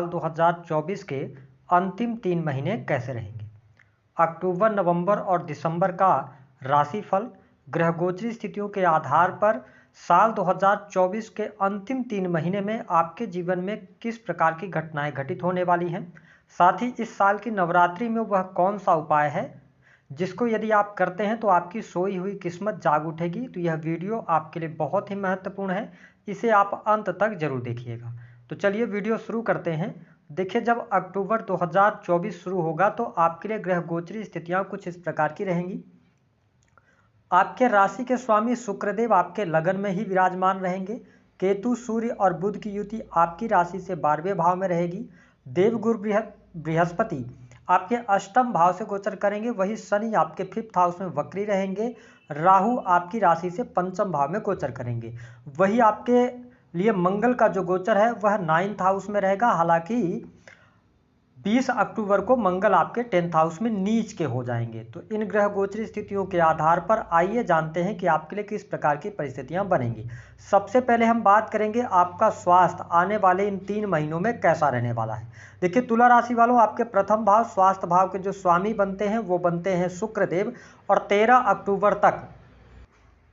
2024 के अंतिम 3 महीने कैसे रहेंगे। अक्टूबर, नवंबर और दिसंबर का राशिफल ग्रह गोचरी स्थितियों के आधार पर साल 2024 के अंतिम 3 महीने में आपके जीवन में किस प्रकार की घटनाएं घटित होने वाली हैं। साथ ही इस साल की नवरात्रि में वह कौन सा उपाय है जिसको यदि आप करते हैं तो आपकी सोई हुई किस्मत जाग उठेगी। तो यह वीडियो आपके लिए बहुत ही महत्वपूर्ण है, इसे आप अंत तक जरूर देखिएगा। तो चलिए वीडियो शुरू करते हैं। देखिए, जब अक्टूबर 2024 शुरू होगा तो आपके लिए ग्रह गोचरी स्थितियां कुछ इस प्रकार की रहेंगी। आपके राशि के स्वामी शुक्रदेव आपके लगन में ही विराजमान रहेंगे। केतु, सूर्य और बुध की युति आपकी राशि से 12वें भाव में रहेगी। देवगुरु बृहस्पति आपके अष्टम भाव से गोचर करेंगे। वही शनि आपके 5th हाउस में वक्री रहेंगे। राहु आपकी राशि से 5म भाव में गोचर करेंगे। वही आपके लिए मंगल का जो गोचर है वह 9th हाउस में रहेगा। हालांकि 20 अक्टूबर को मंगल आपके 10th हाउस में नीच के हो जाएंगे। तो इन ग्रह गोचरी स्थितियों के आधार पर आइए जानते हैं कि आपके लिए किस प्रकार की परिस्थितियां बनेंगी। सबसे पहले हम बात करेंगे आपका स्वास्थ्य आने वाले इन 3 महीनों में कैसा रहने वाला है। देखिए, तुला राशि वालों, आपके प्रथम भाव स्वास्थ्य भाव के जो स्वामी बनते हैं वो बनते हैं शुक्रदेव, और 13 अक्टूबर तक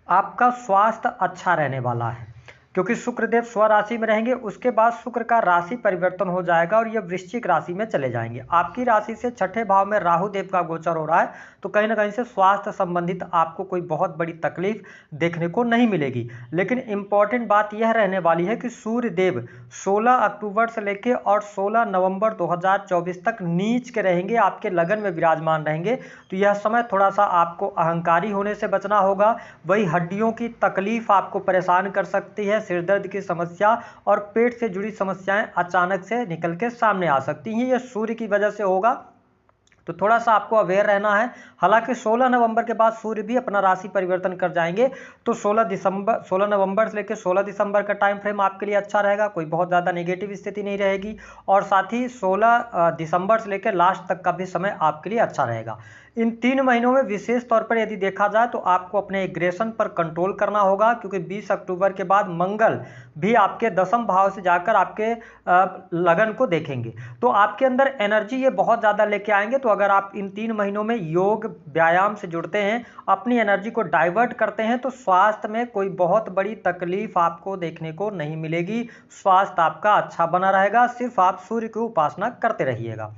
आपका स्वास्थ्य अच्छा रहने वाला है क्योंकि शुक्रदेव स्वराशि में रहेंगे। उसके बाद शुक्र का राशि परिवर्तन हो जाएगा और यह वृश्चिक राशि में चले जाएंगे। आपकी राशि से 6ठे भाव में राहु देव का गोचर हो रहा है, तो कहीं ना कहीं से स्वास्थ्य संबंधित आपको कोई बहुत बड़ी तकलीफ देखने को नहीं मिलेगी। लेकिन इंपॉर्टेंट बात यह रहने वाली है कि सूर्य देव 16 अक्टूबर से लेकर और 16 नवंबर 2024 तक नीच के रहेंगे, आपके लगन में विराजमान रहेंगे। तो यह समय थोड़ा सा आपको अहंकारी होने से बचना होगा। वही हड्डियों की तकलीफ आपको परेशान कर सकती है, सिर दर्द की समस्या और पेट से जुड़ी समस्याएं अचानक से निकल के सामने आ सकती हैं। यह सूर्य की वजह से होगा, तो थोड़ा सा आपको अवेयर रहना है। हालांकि 16 नवंबर के बाद सूर्य भी अपना राशि परिवर्तन कर जाएंगे, तो 16 नवंबर से लेकर 16 दिसंबर का टाइम फ्रेम आपके लिए अच्छा रहेगा, कोई बहुत ज़्यादा नेगेटिव स्थिति नहीं रहेगी। और साथ ही 16 दिसंबर से लेकर लास्ट तक का भी समय आपके लिए अच्छा रहेगा। इन 3 महीनों में विशेष तौर पर यदि देखा जाए तो आपको अपने एग्रेशन पर कंट्रोल करना होगा, क्योंकि 20 अक्टूबर के बाद मंगल भी आपके 10म भाव से जाकर आपके लगन को देखेंगे, तो आपके अंदर एनर्जी ये बहुत ज़्यादा लेके आएंगे। तो अगर आप इन 3 महीनों में योग व्यायाम से जुड़ते हैं, अपनी एनर्जी को डाइवर्ट करते हैं, तो स्वास्थ्य में कोई बहुत बड़ी तकलीफ आपको देखने को नहीं मिलेगी। स्वास्थ्य आपका अच्छा बना रहेगा, सिर्फ आप सूर्य की उपासना करते रहिएगा।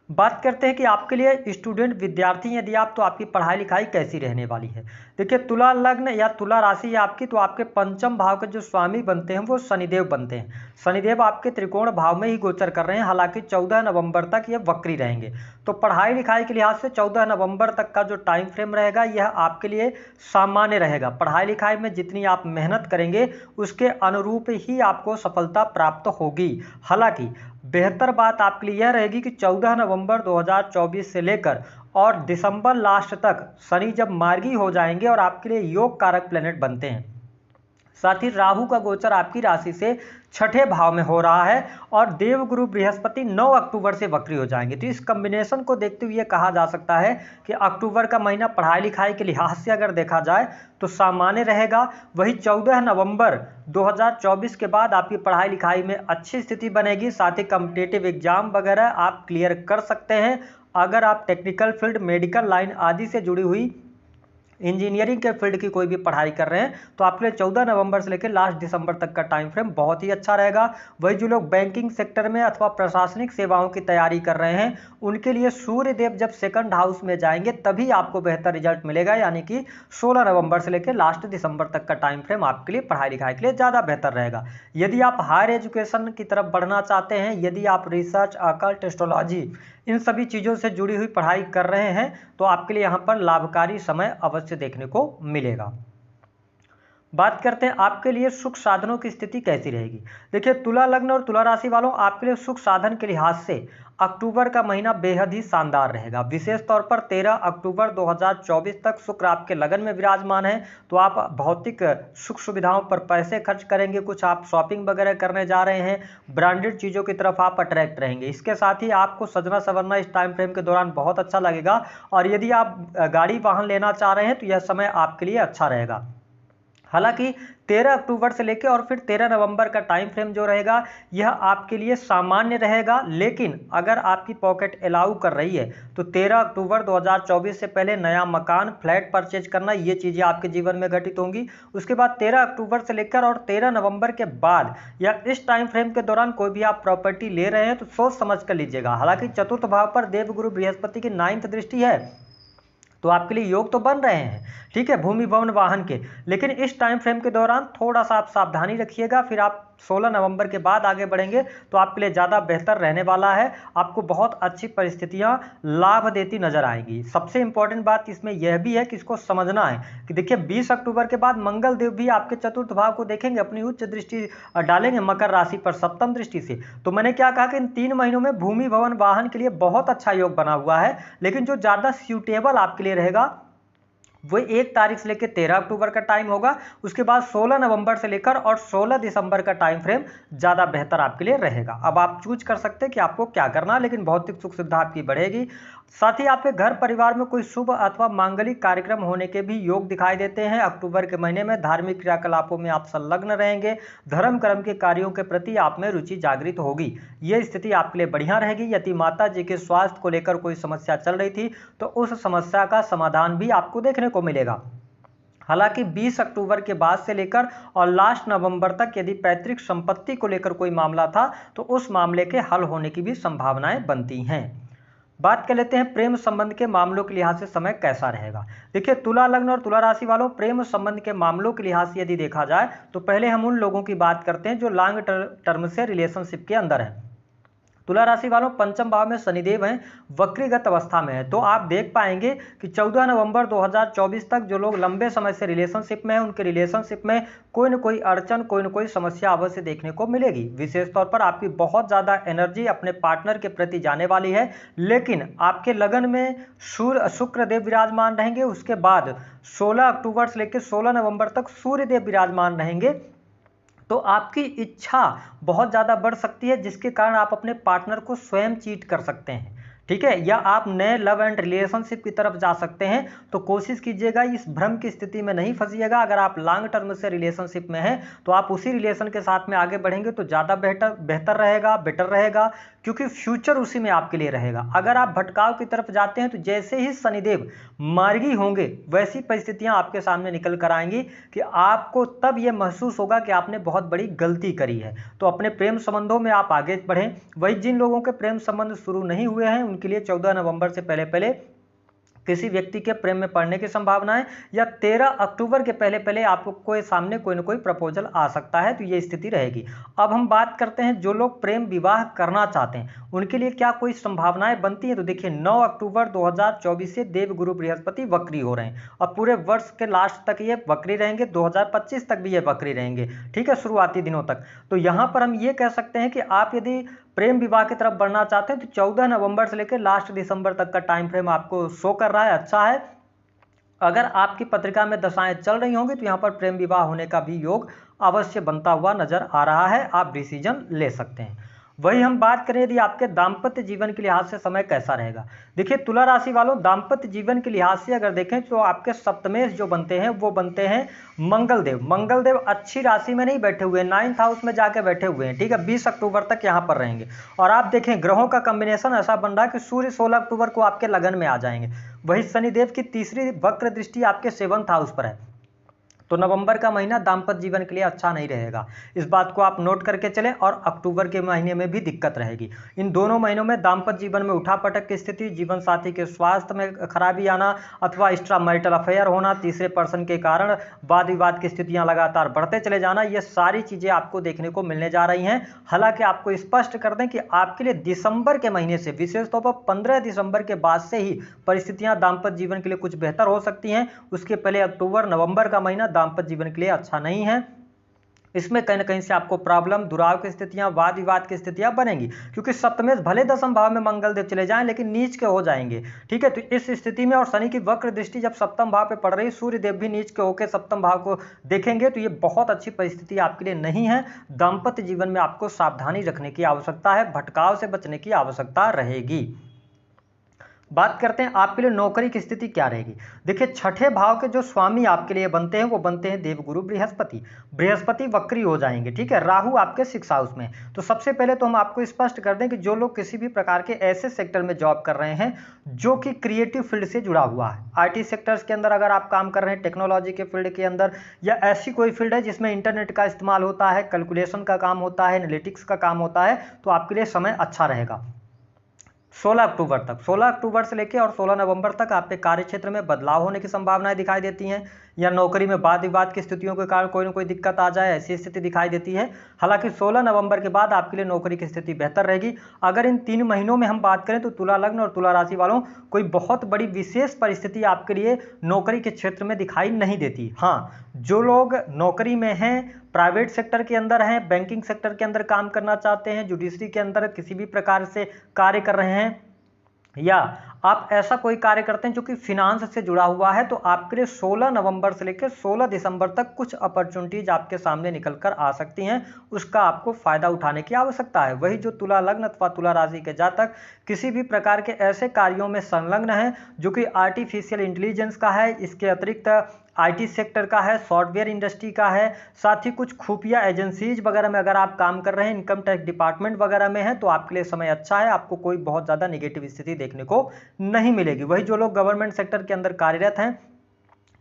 बात करते हैं कि आपके लिए स्टूडेंट विद्यार्थी यदि आप, तो आपकी पढ़ाई लिखाई कैसी रहने वाली है। देखिए, तुला लग्न या तुला राशि है आपकी, तो आपके 5म भाव के जो स्वामी बनते हैं वो शनिदेव बनते हैं। शनिदेव आपके त्रिकोण भाव में ही गोचर कर रहे हैं। हालांकि 14 नवंबर तक ये वक्री रहेंगे। तो पढ़ाई लिखाई के लिहाज से 14 नवंबर तक का जो टाइम फ्रेम रहेगा यह आपके लिए सामान्य रहेगा। पढ़ाई लिखाई में जितनी आप मेहनत करेंगे उसके अनुरूप ही आपको सफलता प्राप्त होगी। हालांकि बेहतर बात आपके लिए यह रहेगी कि 14 नवंबर 2024 से लेकर और दिसंबर लास्ट तक शनि जब मार्गी हो जाएंगे और आपके लिए योग कारक प्लेनेट बनते हैं, साथ ही राहु का गोचर आपकी राशि से 6ठे भाव में हो रहा है और देवगुरु बृहस्पति 9 अक्टूबर से वक्री हो जाएंगे। तो इस कॉम्बिनेशन को देखते हुए कहा जा सकता है कि अक्टूबर का महीना पढ़ाई लिखाई के लिहाज से अगर देखा जाए तो सामान्य रहेगा। वही 14 नवंबर 2024 के बाद आपकी पढ़ाई लिखाई में अच्छी स्थिति बनेगी। साथ ही कॉम्पिटिटिव एग्जाम वगैरह आप क्लियर कर सकते हैं। अगर आप टेक्निकल फील्ड, मेडिकल लाइन आदि से जुड़ी हुई इंजीनियरिंग के फील्ड की कोई भी पढ़ाई कर रहे हैं तो आपके लिए 14 नवंबर से लेकर लास्ट दिसंबर तक का टाइम फ्रेम बहुत ही अच्छा रहेगा। वही जो लोग बैंकिंग सेक्टर में अथवा प्रशासनिक सेवाओं की तैयारी कर रहे हैं उनके लिए सूर्य देव जब 2nd हाउस में जाएंगे तभी आपको बेहतर रिजल्ट मिलेगा, यानी कि 16 नवंबर से लेकर लास्ट दिसंबर तक का टाइम फ्रेम आपके लिए पढ़ाई लिखाई के लिए ज़्यादा बेहतर रहेगा। यदि आप हायर एजुकेशन की तरफ बढ़ना चाहते हैं, यदि आप रिसर्च, अकल्ट, एस्ट्रोलॉजी इन सभी चीज़ों से जुड़ी हुई पढ़ाई कर रहे हैं तो आपके लिए यहाँ पर लाभकारी समय अवश्य देखने को मिलेगा। बात करते हैं आपके लिए सुख साधनों की स्थिति कैसी रहेगी। देखिए, तुला लग्न और तुला राशि वालों, आपके लिए सुख साधन के लिहाज से अक्टूबर का महीना बेहद ही शानदार रहेगा। विशेष तौर पर 13 अक्टूबर 2024 तक शुक्र आपके लगन में विराजमान है, तो आप भौतिक सुख सुविधाओं पर पैसे खर्च करेंगे, कुछ आप शॉपिंग वगैरह करने जा रहे हैं, ब्रांडेड चीज़ों की तरफ आप अट्रैक्ट रहेंगे। इसके साथ ही आपको सजना संवरना इस टाइम फ्रेम के दौरान बहुत अच्छा लगेगा। और यदि आप गाड़ी वाहन लेना चाह रहे हैं तो यह समय आपके लिए अच्छा रहेगा। हालांकि 13 अक्टूबर से लेकर और फिर 13 नवंबर का टाइम फ्रेम जो रहेगा यह आपके लिए सामान्य रहेगा, लेकिन अगर आपकी पॉकेट अलाउ कर रही है तो 13 अक्टूबर 2024 से पहले नया मकान, फ्लैट परचेज करना, ये चीज़ें आपके जीवन में घटित होंगी। उसके बाद 13 अक्टूबर से लेकर और 13 नवंबर के बाद या इस टाइम फ्रेम के दौरान कोई भी आप प्रॉपर्टी ले रहे हैं तो सोच समझ कर लीजिएगा। हालांकि चतुर्थ भाव पर देवगुरु बृहस्पति की 9th दृष्टि है तो आपके लिए योग तो बन रहे हैं, ठीक है, भूमि भवन वाहन के, लेकिन इस टाइम फ्रेम के दौरान थोड़ा सा आप सावधानी रखिएगा। फिर आप 16 नवंबर के बाद आगे बढ़ेंगे तो आपके लिए ज़्यादा बेहतर रहने वाला है। आपको बहुत अच्छी परिस्थितियां लाभ देती नजर आएंगी। सबसे इंपॉर्टेंट बात इसमें यह भी है कि इसको समझना है कि देखिए 20 अक्टूबर के बाद मंगल देव भी आपके चतुर्थ भाव को देखेंगे, अपनी उच्च दृष्टि डालेंगे मकर राशि पर 7th दृष्टि से। तो मैंने क्या कहा कि इन 3 महीनों में भूमि भवन वाहन के लिए बहुत अच्छा योग बना हुआ है, लेकिन जो ज़्यादा सूटेबल आपके लिए रहेगा वो 1 तारीख से लेकर 13 अक्टूबर का टाइम होगा। उसके बाद 16 नवंबर से लेकर और 16 दिसंबर का टाइम फ्रेम ज़्यादा बेहतर आपके लिए रहेगा। अब आप चूज कर सकते हैं कि आपको क्या करना है, लेकिन भौतिक सुख सुविधा आपकी बढ़ेगी। साथ ही आपके घर परिवार में कोई शुभ अथवा मांगलिक कार्यक्रम होने के भी योग दिखाई देते हैं। अक्टूबर के महीने में धार्मिक क्रियाकलापों में आप संलग्न रहेंगे, धर्म कर्म के कार्यों के प्रति आप में रुचि जागृत होगी। यह स्थिति आपके लिए बढ़िया रहेगी। यदि माता जी के स्वास्थ्य को लेकर कोई समस्या चल रही थी तो उस समस्या का समाधान भी आपको देखने को मिलेगा। हालांकि 20 अक्टूबर के बाद से लेकर और लास्ट नवंबर तक यदि पैतृक संपत्ति को लेकर कोई मामला था तो उस मामले के हल होने की भी संभावनाएं बनती हैं। बात कर लेते हैं प्रेम संबंध के मामलों के लिहाज से समय कैसा रहेगा। देखिए तुला लग्न और तुला राशि वालों, प्रेम संबंध के मामलों के लिहाज से यदि देखा जाए तो पहले हम उन लोगों की बात करते हैं जो लॉन्ग टर्म से रिलेशनशिप के अंदर है। तुला राशि वालों, पंचम भाव में शनिदेव हैं, वक्रीगत अवस्था में है, तो आप देख पाएंगे कि 14 नवंबर 2024 तक जो लोग लंबे समय से रिलेशनशिप में हैं उनके रिलेशनशिप में कोई न कोई अड़चन, कोई न कोई समस्या अवश्य देखने को मिलेगी। विशेष तौर पर आपकी बहुत ज़्यादा एनर्जी अपने पार्टनर के प्रति जाने वाली है, लेकिन आपके लगन में शुक्र देव विराजमान रहेंगे। उसके बाद 16 अक्टूबर से लेकर 16 नवंबर तक सूर्य देव विराजमान रहेंगे, तो आपकी इच्छा बहुत ज़्यादा बढ़ सकती है जिसके कारण आप अपने पार्टनर को स्वयं चीट कर सकते हैं, ठीक है, या आप नए लव एंड रिलेशनशिप की तरफ जा सकते हैं। तो कोशिश कीजिएगा इस भ्रम की स्थिति में नहीं फंसिएगा। अगर आप लॉन्ग टर्म से रिलेशनशिप में हैं तो आप उसी रिलेशन के साथ में आगे बढ़ेंगे तो ज़्यादा बेहतर रहेगा, बेटर रहेगा, क्योंकि फ्यूचर उसी में आपके लिए रहेगा। अगर आप भटकाव की तरफ जाते हैं तो जैसे ही शनिदेव मार्गी होंगे वैसी परिस्थितियां आपके सामने निकल कर आएंगी कि आपको तब यह महसूस होगा कि आपने बहुत बड़ी गलती करी है। तो अपने प्रेम संबंधों में आप आगे बढ़ें। वही जिन लोगों के प्रेम संबंध शुरू नहीं हुए हैं उनके लिए 14 नवंबर से पहले किसी व्यक्ति के प्रेम में पड़ने की संभावना है, या 13 अक्टूबर के पहले आपको सामने कोई ना कोई प्रपोजल आ सकता है, तो ये स्थिति रहेगी। अब हम बात करते हैं जो लोग प्रेम विवाह करना चाहते हैं उनके लिए क्या कोई संभावनाएं बनती हैं। तो देखिए 9 अक्टूबर 2024 से देवगुरु बृहस्पति वक्री हो रहे हैं और पूरे वर्ष के लास्ट तक ये वक्री रहेंगे, 2025 तक भी ये वक्री रहेंगे, ठीक है, शुरुआती दिनों तक। तो यहाँ पर हम ये कह सकते हैं कि आप यदि प्रेम विवाह की तरफ बढ़ना चाहते हैं तो 14 नवंबर से लेकर लास्ट दिसंबर तक का टाइम फ्रेम आपको शो कर रहा है, अच्छा है। अगर आपकी पत्रिका में दशाएं चल रही होंगी तो यहाँ पर प्रेम विवाह होने का भी योग अवश्य बनता हुआ नजर आ रहा है, आप डिसीजन ले सकते हैं। वही हम बात करें यदि आपके दाम्पत्य जीवन के लिहाज से समय कैसा रहेगा। देखिए तुला राशि वालों, दाम्पत्य जीवन के लिहाज से अगर देखें तो आपके सप्तमेश जो बनते हैं वो बनते हैं मंगलदेव। मंगलदेव अच्छी राशि में नहीं बैठे हुए हैं, 9th हाउस में जाके बैठे हुए हैं, ठीक है, 20 अक्टूबर तक यहाँ पर रहेंगे। और आप देखें ग्रहों का कॉम्बिनेशन ऐसा बन रहा है कि सूर्य 16 अक्टूबर को आपके लगन में आ जाएंगे। वही शनिदेव की तीसरी वक्र दृष्टि आपके 7th हाउस पर है, तो नवंबर का महीना दाम्पत्य जीवन के लिए अच्छा नहीं रहेगा, इस बात को आप नोट करके चलें। और अक्टूबर के महीने में भी दिक्कत रहेगी। इन दोनों महीनों में दाम्पत्य जीवन में उठापटक की स्थिति, जीवन साथी के स्वास्थ्य में खराबी आना अथवा एक्स्ट्रा मैरिटल अफेयर होना, तीसरे पर्सन के कारण वाद विवाद की स्थितियां लगातार बढ़ते चले जाना, ये सारी चीजें आपको देखने को मिलने जा रही हैं। हालांकि आपको स्पष्ट कर दें कि आपके लिए दिसंबर के महीने से, विशेष तौर पर 15 दिसंबर के बाद से ही परिस्थितियां दाम्पत्य जीवन के लिए कुछ बेहतर हो सकती हैं। उसके पहले अक्टूबर नवंबर का महीना दाम्पत्य जीवन के लिए अच्छा नहीं है। इसमें कहीं ना कहीं से आपको प्रॉब्लम, दुराव की स्थितियां, वाद विवाद की स्थितियां बनेंगी, क्योंकि सप्तमेश भले 10th भाव में मंगल देव चले जाएं लेकिन नीच के हो जाएंगे, ठीक है। तो इस स्थिति में और शनि की वक्र दृष्टि जब 7th भाव पे पड़ रही, सूर्य देव भी नीच के होकर 7th भाव को देखेंगे, तो ये बहुत अच्छी परिस्थिति आपके लिए नहीं है। दाम्पत्य जीवन में आपको सावधानी रखने की आवश्यकता है, भटकाव से बचने की आवश्यकता रहेगी। बात करते हैं आपके लिए नौकरी की स्थिति क्या रहेगी। देखिए, छठे भाव के जो स्वामी आपके लिए बनते हैं वो बनते हैं देवगुरु बृहस्पति। बृहस्पति वक्री हो जाएंगे, ठीक है, राहु आपके 6 हाउस में। तो सबसे पहले तो हम आपको स्पष्ट कर दें कि जो लोग किसी भी प्रकार के ऐसे सेक्टर में जॉब कर रहे हैं जो कि क्रिएटिव फील्ड से जुड़ा हुआ है, आईटी सेक्टर्स के अंदर अगर आप काम कर रहे हैं, टेक्नोलॉजी के फील्ड के अंदर, या ऐसी कोई फील्ड है जिसमें इंटरनेट का इस्तेमाल होता है, कैलकुलेशन का काम होता है, एनालिटिक्स का काम होता है, तो आपके लिए समय अच्छा रहेगा। 16 अक्टूबर तक, 16 अक्टूबर से लेकर और 16 नवंबर तक आपके कार्य क्षेत्र में बदलाव होने की संभावनाएं दिखाई देती हैं, या नौकरी में वाद विवाद की स्थितियों के कारण कोई ना कोई दिक्कत आ जाए, ऐसी स्थिति दिखाई देती है। हालांकि 16 नवंबर के बाद आपके लिए नौकरी की स्थिति बेहतर रहेगी। अगर इन 3 महीनों में हम बात करें तो तुला लग्न और तुला राशि वालों, कोई बहुत बड़ी विशेष परिस्थिति आपके लिए नौकरी के क्षेत्र में दिखाई नहीं देती। हाँ, जो लोग नौकरी में हैं, प्राइवेट सेक्टर के अंदर हैं, बैंकिंग सेक्टर के अंदर काम करना चाहते हैं, जुडिशरी के अंदर किसी भी प्रकार से कार्य कर रहे हैं, या आप ऐसा कोई कार्य करते हैं जो कि फिनांस से जुड़ा हुआ है, तो आपके लिए 16 नवंबर से लेकर 16 दिसंबर तक कुछ अपॉर्चुनिटीज आपके सामने निकल कर आ सकती हैं। उसका आपको फायदा उठाने की आवश्यकता है। वही जो तुला लग्न अथवा तुला राशि के जातक किसी भी प्रकार के ऐसे कार्यों में संलग्न हैं जो कि आर्टिफिशियल इंटेलिजेंस का है, इसके अतिरिक्त आईटी सेक्टर का है, सॉफ्टवेयर इंडस्ट्री का है, साथ ही कुछ खुफिया एजेंसीज वगैरह में अगर आप काम कर रहे हैं, इनकम टैक्स डिपार्टमेंट वगैरह में है, तो आपके लिए समय अच्छा है, आपको कोई बहुत ज़्यादा नेगेटिव स्थिति देखने को नहीं मिलेगी। वही जो लोग गवर्नमेंट सेक्टर के अंदर कार्यरत हैं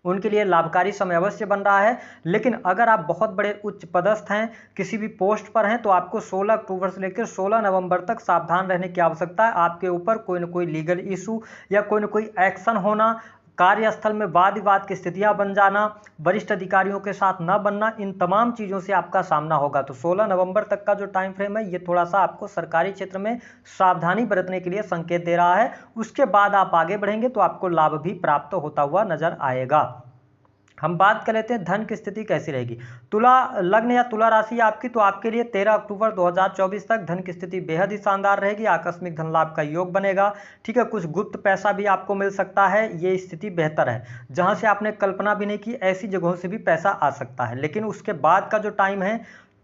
उनके लिए लाभकारी समय अवश्य बन रहा है। लेकिन अगर आप बहुत बड़े उच्च पदस्थ हैं, किसी भी पोस्ट पर हैं, तो आपको 16 अक्टूबर से लेकर 16 नवंबर तक सावधान रहने की आवश्यकता है। आपके ऊपर कोई ना कोई लीगल इशू या कोई ना कोई एक्शन होना, कार्यस्थल में वाद विवाद की स्थितियां बन जाना, वरिष्ठ अधिकारियों के साथ न बनना, इन तमाम चीज़ों से आपका सामना होगा। तो 16 नवंबर तक का जो टाइम फ्रेम है, ये थोड़ा सा आपको सरकारी क्षेत्र में सावधानी बरतने के लिए संकेत दे रहा है। उसके बाद आप आगे बढ़ेंगे तो आपको लाभ भी प्राप्त होता हुआ नजर आएगा। हम बात कर लेते हैं धन की स्थिति कैसी रहेगी। तुला लग्न या तुला राशि आपकी, तो आपके लिए 13 अक्टूबर 2024 तक धन की स्थिति बेहद ही शानदार रहेगी। आकस्मिक धन लाभ का योग बनेगा, ठीक है, कुछ गुप्त पैसा भी आपको मिल सकता है, ये स्थिति बेहतर है। जहां से आपने कल्पना भी नहीं की ऐसी जगहों से भी पैसा आ सकता है। लेकिन उसके बाद का जो टाइम है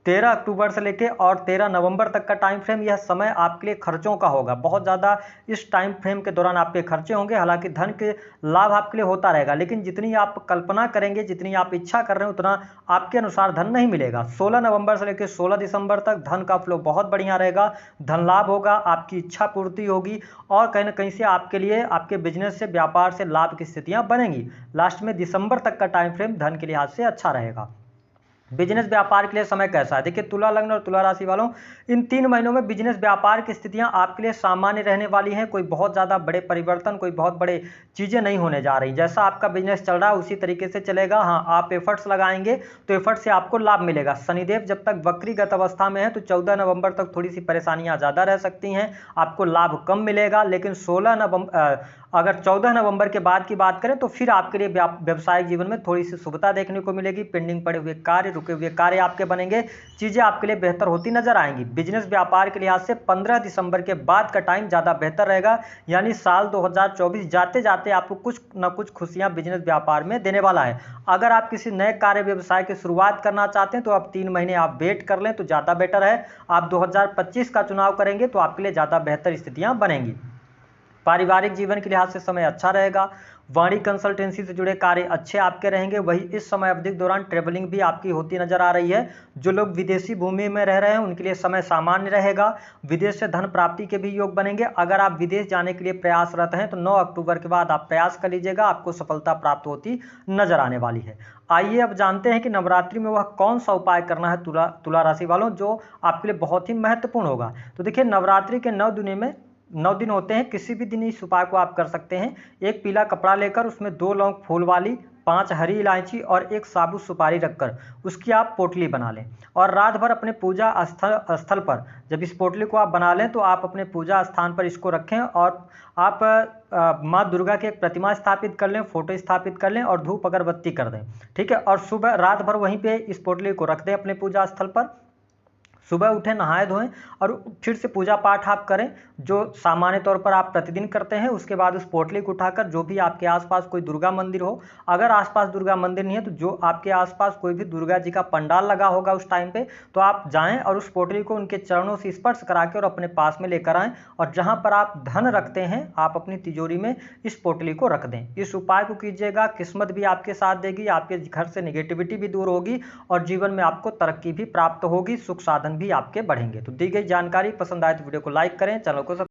13 अक्टूबर से लेकर और 13 नवंबर तक का टाइम फ्रेम, यह समय आपके लिए खर्चों का होगा। बहुत ज़्यादा इस टाइम फ्रेम के दौरान आपके खर्चे होंगे। हालांकि धन के लाभ आपके लिए होता रहेगा, लेकिन जितनी आप कल्पना करेंगे, जितनी आप इच्छा कर रहे हैं, उतना आपके अनुसार धन नहीं मिलेगा। 16 नवंबर से लेकर 16 दिसंबर तक धन का फ्लो बहुत बढ़िया रहेगा, धन लाभ होगा, आपकी इच्छा पूर्ति होगी और कहीं ना कहीं से आपके लिए आपके बिजनेस से, व्यापार से लाभ की स्थितियाँ बनेंगी। लास्ट में दिसंबर तक का टाइम फ्रेम धन के लिहाज से अच्छा रहेगा। बिजनेस व्यापार के लिए समय कैसा है? देखिए, तुला लग्न और तुला राशि वालों, इन 3 महीनों में बिजनेस व्यापार की स्थितियां आपके लिए सामान्य रहने वाली हैं। कोई बहुत ज़्यादा बड़े परिवर्तन, कोई बहुत बड़े चीज़ें नहीं होने जा रही। जैसा आपका बिजनेस चल रहा है उसी तरीके से चलेगा। हाँ, आप एफर्ट्स लगाएंगे तो एफर्ट से आपको लाभ मिलेगा। शनिदेव जब तक वक्रीगत अवस्था में है तो 14 नवंबर तक थोड़ी सी परेशानियां ज़्यादा रह सकती हैं, आपको लाभ कम मिलेगा। लेकिन 16 नवंबर अगर 14 नवंबर के बाद की बात करें तो फिर आपके लिए व्यवसायिक जीवन में थोड़ी सी शुभता देखने को मिलेगी। पेंडिंग पड़े हुए कार्य, रुके हुए कार्य आपके बनेंगे, चीज़ें आपके लिए बेहतर होती नजर आएंगी। बिजनेस व्यापार के लिहाज से 15 दिसंबर के बाद का टाइम ज़्यादा बेहतर रहेगा, यानी साल 2024 जाते जाते आपको कुछ न कुछ खुशियां बिजनेस व्यापार में देने वाला है। अगर आप किसी नए कार्य व्यवसाय की शुरुआत करना चाहते हैं तो आप 3 महीने आप वेट कर लें तो ज़्यादा बेटर है। आप 2025 का चुनाव करेंगे तो आपके लिए ज़्यादा बेहतर स्थितियाँ बनेंगी। पारिवारिक जीवन के लिहाज से समय अच्छा रहेगा। वाणी कंसल्टेंसी से जुड़े कार्य अच्छे आपके रहेंगे। वही इस समय अवधि के दौरान ट्रेवलिंग भी आपकी होती नजर आ रही है। जो लोग विदेशी भूमि में रह रहे हैं उनके लिए समय सामान्य रहेगा। विदेश से धन प्राप्ति के भी योग बनेंगे। अगर आप विदेश जाने के लिए प्रयासरत हैं तो 9 अक्टूबर के बाद आप प्रयास कर लीजिएगा, आपको सफलता प्राप्त होती नजर आने वाली है। आइए अब जानते हैं कि नवरात्रि में वह कौन सा उपाय करना है तुला राशि वालों जो आपके लिए बहुत ही महत्वपूर्ण होगा। तो देखिए, नवरात्रि के 9 दिन होते हैं। किसी भी दिन इस उपाय को आप कर सकते हैं। एक पीला कपड़ा लेकर उसमें 2 लौंग फूल वाली, 5 हरी इलायची और 1 साबुत सुपारी रखकर उसकी आप पोटली बना लें और रात भर अपने पूजा स्थल पर, जब इस पोटली को आप बना लें तो आप अपने पूजा स्थान पर इसको रखें और आप माँ दुर्गा की एक प्रतिमा स्थापित कर लें, फोटो स्थापित कर लें और धूप अगरबत्ती कर दें, ठीक है। और सुबह रात भर वहीं पे इस पोटली को रख दें अपने पूजा स्थल पर। सुबह उठें, नहाए धोएं और फिर से पूजा पाठ आप करें जो सामान्य तौर पर आप प्रतिदिन करते हैं। उसके बाद उस पोटली को उठाकर जो भी आपके आसपास कोई दुर्गा मंदिर हो, अगर आसपास दुर्गा मंदिर नहीं है तो जो आपके आसपास कोई भी दुर्गा जी का पंडाल लगा होगा उस टाइम पे, तो आप जाएं और उस पोटली को उनके चरणों से स्पर्श करा के और अपने पास में लेकर आएं। और जहां पर आप धन रखते हैं आप अपनी तिजोरी में इस पोटली को रख दें। इस उपाय को कीजिएगा, किस्मत भी आपके साथ देगी, आपके घर से निगेटिविटी भी दूर होगी और जीवन में आपको तरक्की भी प्राप्त होगी, सुख साधन भी आपके बढ़ेंगे। तो दी गई जानकारी पसंद आए तो वीडियो को लाइक करें, चैनल को